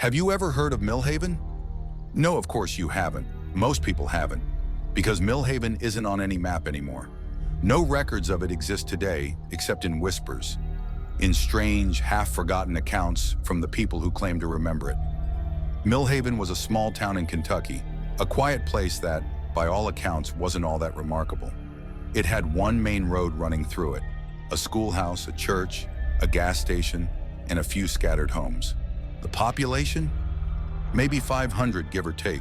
Have you ever heard of Millhaven? No, of course you haven't. Most people haven't, because Millhaven isn't on any map anymore. No records of it exist today except in whispers, in strange, half-forgotten accounts from the people who claim to remember it. Millhaven was a small town in Kentucky, a quiet place that, by all accounts, wasn't all that remarkable. It had one main road running through it, a schoolhouse, a church, a gas station, and a few scattered homes. The population? Maybe 500, give or take.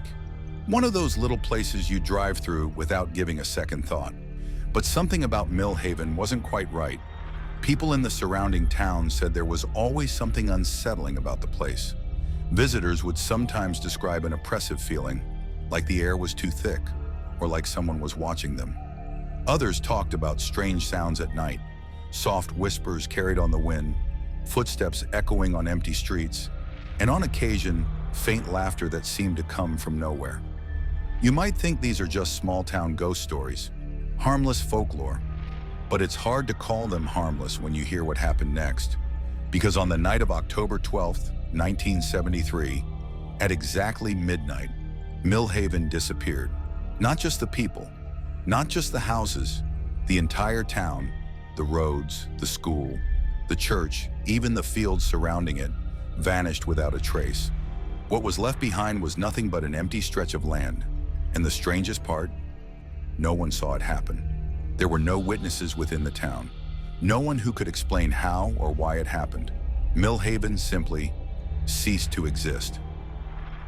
One of those little places you drive through without giving a second thought. But something about Millhaven wasn't quite right. People in the surrounding town said there was always something unsettling about the place. Visitors would sometimes describe an oppressive feeling, like the air was too thick, or like someone was watching them. Others talked about strange sounds at night, soft whispers carried on the wind, footsteps echoing on empty streets, and on occasion, faint laughter that seemed to come from nowhere. You might think these are just small-town ghost stories, harmless folklore, but it's hard to call them harmless when you hear what happened next. Because on the night of October 12th, 1973, at exactly midnight, Millhaven disappeared. Not just the people, not just the houses, the entire town, the roads, the school, the church, even the fields surrounding it, vanished without a trace. What was left behind was nothing but an empty stretch of land. And the strangest part, no one saw it happen. There were no witnesses within the town. No one who could explain how or why it happened. Millhaven simply ceased to exist.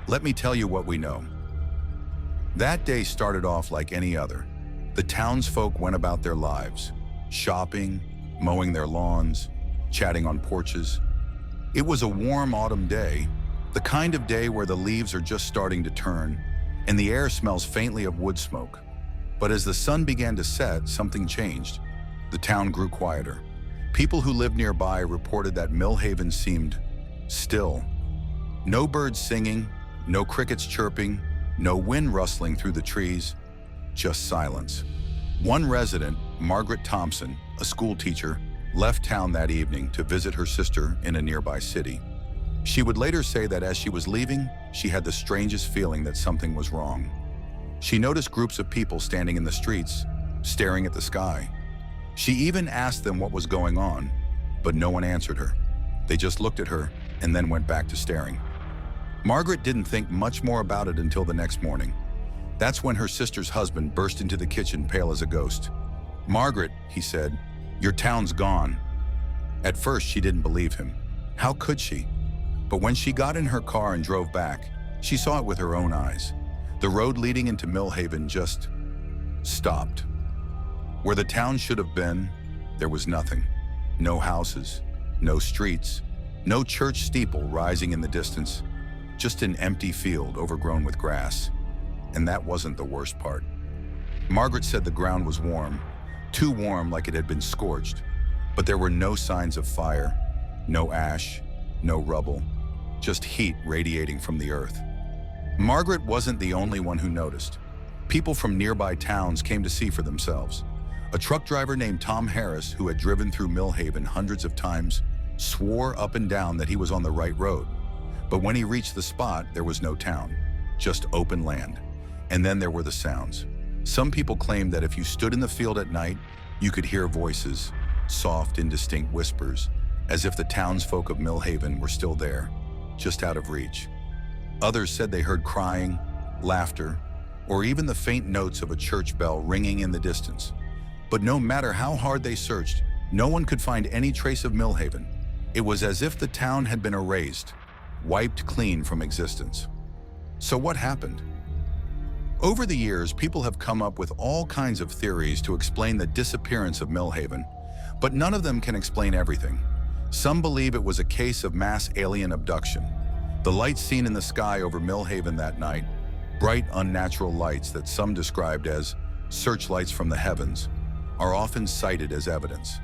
Let me tell you what we know. That day started off like any other. The townsfolk went about their lives, shopping, mowing their lawns, chatting on porches. It was a warm autumn day, the kind of day where the leaves are just starting to turn, and the air smells faintly of wood smoke. But as the sun began to set, something changed. The town grew quieter. People who lived nearby reported that Millhaven seemed still. No birds singing, no crickets chirping, no wind rustling through the trees, just silence. One resident, Margaret Thompson, a school teacher, left town that evening to visit her sister in a nearby city. She would later say that as she was leaving, she had the strangest feeling that something was wrong. She noticed groups of people standing in the streets, staring at the sky. She even asked them what was going on, but no one answered her. They just looked at her and then went back to staring. Margaret didn't think much more about it until the next morning. That's when her sister's husband burst into the kitchen pale as a ghost. "Margaret," he said, "your town's gone." At first, she didn't believe him. How could she? But when she got in her car and drove back, she saw it with her own eyes. The road leading into Millhaven just stopped. Where the town should have been, there was nothing. No houses, no streets, no church steeple rising in the distance, just an empty field overgrown with grass. And that wasn't the worst part. Margaret said the ground was warm, too warm like it had been scorched, but there were no signs of fire, no ash, no rubble, just heat radiating from the earth. Margaret wasn't the only one who noticed. People from nearby towns came to see for themselves. A truck driver named Tom Harris, who had driven through Millhaven hundreds of times, swore up and down that he was on the right road. But when he reached the spot, there was no town, just open land. And then there were the sounds. Some people claimed that if you stood in the field at night, you could hear voices, soft, indistinct whispers, as if the townsfolk of Millhaven were still there, just out of reach. Others said they heard crying, laughter, or even the faint notes of a church bell ringing in the distance. But no matter how hard they searched, no one could find any trace of Millhaven. It was as if the town had been erased, wiped clean from existence. So what happened? Over the years, people have come up with all kinds of theories to explain the disappearance of Millhaven, but none of them can explain everything. Some believe it was a case of mass alien abduction. The lights seen in the sky over Millhaven that night, bright, unnatural lights that some described as searchlights from the heavens, are often cited as evidence.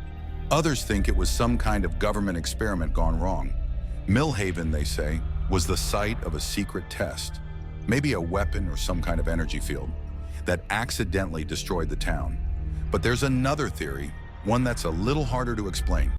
Others think it was some kind of government experiment gone wrong. Millhaven, they say, was the site of a secret test, maybe a weapon or some kind of energy field, that accidentally destroyed the town. But there's another theory, one that's a little harder to explain.